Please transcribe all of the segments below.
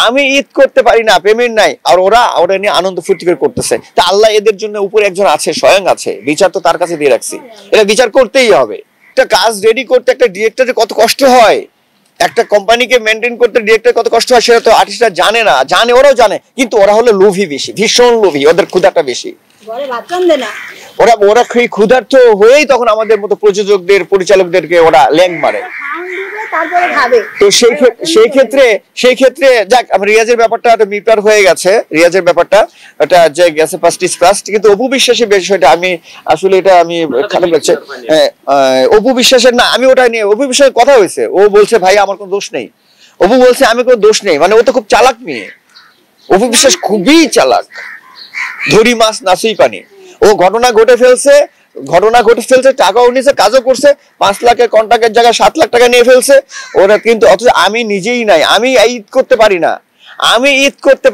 আমি ঈদ করতে পারি না, পেমেন্ট নাই, আর ওরা ওরা নিয়ে আনন্দ ফুর্তি করে করতেছে। তা আল্লাহ এদের জন্য উপরে একজন আছে, স্বয়ং আছে, বিচার তো তার কাছে দিয়ে রাখছি, এটা বিচার করতেই হবে। একটা কাজ রেডি করতে একটা ডিরেক্টরের কত কষ্ট হয়, একটা কোম্পানিকে মেনটেন করতে ডিরেক্টর কত কষ্ট হয়, সেটা তো আর্টিস্টরা জানে না, জানে, ওরাও জানে, কিন্তু ওরা হলো লোভী বেশি, ভীষণ লোভী, ওদের ক্ষুধাটা বেশি, ওরা ওরা ক্ষুধার্ত হয়েই তখন আমাদের মতো প্রযোজকদের, পরিচালকদেরকে ওরা ল্যাং মারে। তো সেই ক্ষেত্রে যাক, রিয়াজের ব্যাপারটা মিটার হয়ে গেছে, রিয়াজের ব্যাপারটা এটা যে গেছে ফার্স্ট, কিন্তু অপু বিশ্বাসের বিষয়টা আমি আসলে এটা আমি খারাপ লাগছে। অপু বিশ্বাসের না, আমি ওটা নিয়ে অপু বিশ্বাসের কথা হয়েছে, ও বলছে ভাই আমার কোনো দোষ নেই, অপু বলছে আমি কোনো দোষ নেই, মানে ও তো খুব চালাক মেয়ে, অপু বিশ্বাস খুবই চালাক, ধরি মাছ নাচুই পানি। ও ঘটনা ঘটে ফেলছে, টাকাও নিয়েছে, কাজও করছে, 5 লাখের কন্ট্রাক্টের জায়গায় 7 লাখ টাকা নিয়ে ফেলছে ওরা, কিন্তু অথচ আমি নিজেই নাই, আমি ঈদ করতে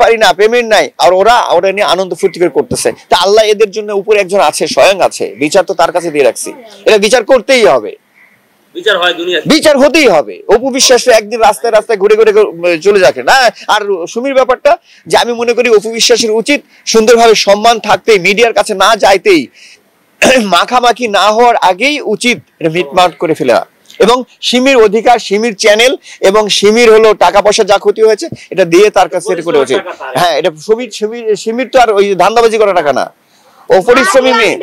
পারি না, পেমেন্ট নাই, আর ওরা ওরা নিয়ে আনন্দ ফুর্তি করে করতেছে। তা আল্লাহ এদের জন্য উপরে একজন আছে, স্বয়ং আছে, বিচার তো তার কাছে দিয়ে রাখছি, এটা বিচার করতেই হবে, বিচার হতেই হবে। অপু বিশ্বাস একদিন রাস্তায় রাস্তায় ঘুরে ঘুরে চলে যাচ্ছে না। আর সুমির ব্যাপারটা যে আমি মনে করি অপু বিশ্বাসের উচিত সুন্দরভাবে সম্মান থাকতেই, মিডিয়ার কাছে না যাইতেই, মাখামাখি না হওয়ার আগেই উচিত মিটমাট করে ফেলা, এবং সিমির অধিকার, সিমির চ্যানেল এবং সিমির হলো টাকা পয়সা যা ক্ষতি হয়েছে এটা দিয়ে তার কাছে এটা করে উচিত। হ্যাঁ, এটা সিমির তো আর ওই ধান্দাবাজি করা টাকা না, ও পরিশ্রমী মেয়ে।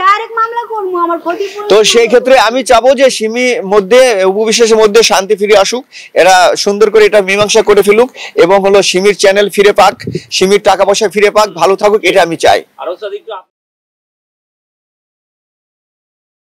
তো সেই ক্ষেত্রে আমি চাবো যে সিমি মধ্যে, অপু বিশ্বাসের মধ্যে শান্তি ফিরে আসুক, এরা সুন্দর করে এটা মীমাংসা করে ফেলুক, এবং হলো সিমির চ্যানেল ফিরে পাক, সিমির টাকা পয়সা ফিরে পাক, ভালো থাকুক, এটা আমি চাই।